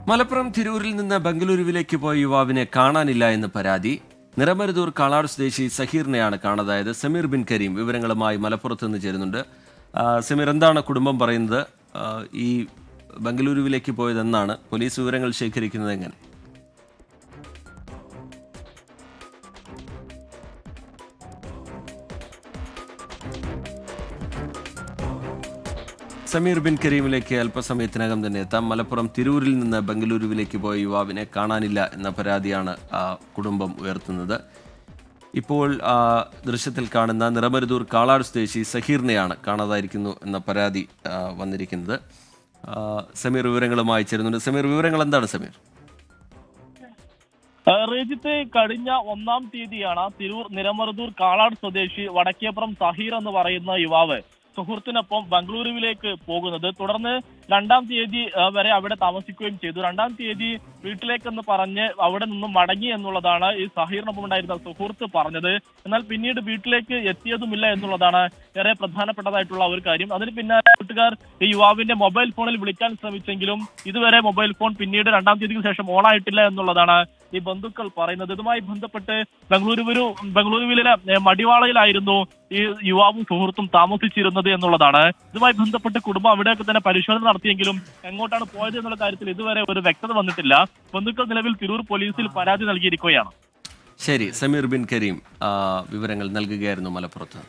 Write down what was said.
മലപ്പുറം തിരൂരിൽ നിന്ന് ബംഗളൂരുവിലേക്ക് പോയ യുവാവിനെ കാണാനില്ല എന്ന് പരാതി. നിറമരുതൂർ കാളാട് സ്വദേശി സഹീറിനെയാണ് കാണാതായത്. സമീർ ബിൻ കരീം വിവരങ്ങളുമായി മലപ്പുറത്ത് നിന്ന് ചേരുന്നുണ്ട്. സമീർ, എന്താണ് കുടുംബം പറയുന്നത്? ഈ ബംഗളൂരുവിലേക്ക് പോയതെന്നാണ് പോലീസ് വിവരങ്ങൾ ശേഖരിക്കുന്നത്? എങ്ങനെ? സമീർ ബിൻ കരീമിലേക്ക് അല്പസമയത്തിനകം തന്നെ എത്താം. മലപ്പുറം തിരൂരിൽ നിന്ന് ബംഗളൂരുവിലേക്ക് പോയ യുവാവിനെ കാണാനില്ല എന്ന പരാതിയാണ് കുടുംബം ഉയർത്തുന്നത്. ഇപ്പോൾ ദൃശ്യത്തിൽ കാണുന്ന നിറമരുതൂർ കാളാട് സ്വദേശി സഹീറിനെയാണ് കാണാതായിരിക്കുന്നു എന്ന പരാതി വന്നിരിക്കുന്നത്. സമീർ വിവരങ്ങളുമായി ചേരുന്നുണ്ട്. സമീർ, വിവരങ്ങൾ എന്താണ് സമീർ? റേജിത്ത്, കഴിഞ്ഞ 1-ാം തീയതിയാണ് തിരൂർ നിറമരുതൂർ കാളാട് സ്വദേശി വടക്കേപ്പുറം സഹീർ എന്ന് പറയുന്ന യുവാവ് സുഹൃത്തിനൊപ്പം ബംഗളൂരുവിലേക്ക് പോകുന്നത്. തുടർന്ന് 2-ാം തീയതി വരെ അവിടെ താമസിക്കുകയും ചെയ്തു. 2-ാം തീയതി വീട്ടിലേക്കെന്ന് പറഞ്ഞ് അവിടെ നിന്നും മടങ്ങി എന്നുള്ളതാണ് ഈ സഹീറിനൊപ്പം ഉണ്ടായിരുന്ന സുഹൃത്ത് പറഞ്ഞത്. എന്നാൽ പിന്നീട് വീട്ടിലേക്ക് എത്തിയതുമില്ല എന്നുള്ളതാണ് ഏറെ പ്രധാനപ്പെട്ടതായിട്ടുള്ള ഒരു കാര്യം. അതിന് പിന്നാലെ വീട്ടുകാർ ഈ യുവാവിന്റെ മൊബൈൽ ഫോണിൽ വിളിക്കാൻ ശ്രമിച്ചെങ്കിലും ഇതുവരെ മൊബൈൽ ഫോൺ പിന്നീട് 2-ാം തീയതിക്ക് ശേഷം ഓണായിട്ടില്ല എന്നുള്ളതാണ് ഈ ബന്ധുക്കൾ പറയുന്നത്. ഇതുമായി ബന്ധപ്പെട്ട് ബംഗളൂരുവിലെ മടിവാളയിലായിരുന്നു ഈ യുവാവും സുഹൃത്തും താമസിച്ചിരുന്നത് എന്നുള്ളതാണ്. ഇതുമായി ബന്ധപ്പെട്ട് കുടുംബം അവിടെയൊക്കെ തന്നെ പരിശോധന നടത്തിയെങ്കിലും എങ്ങോട്ടാണ് പോയത് എന്നുള്ള കാര്യത്തിൽ ഇതുവരെ ഒരു വ്യക്തത വന്നിട്ടില്ല. ബന്ധുക്കൾ നിലവിൽ തിരൂർ പോലീസിൽ പരാതി നൽകിയിരിക്കുകയാണ്. ശരി, സമീർ ബിൻ കരീം വിവരങ്ങൾ നൽകുകയായിരുന്നു മലപ്പുറത്ത്.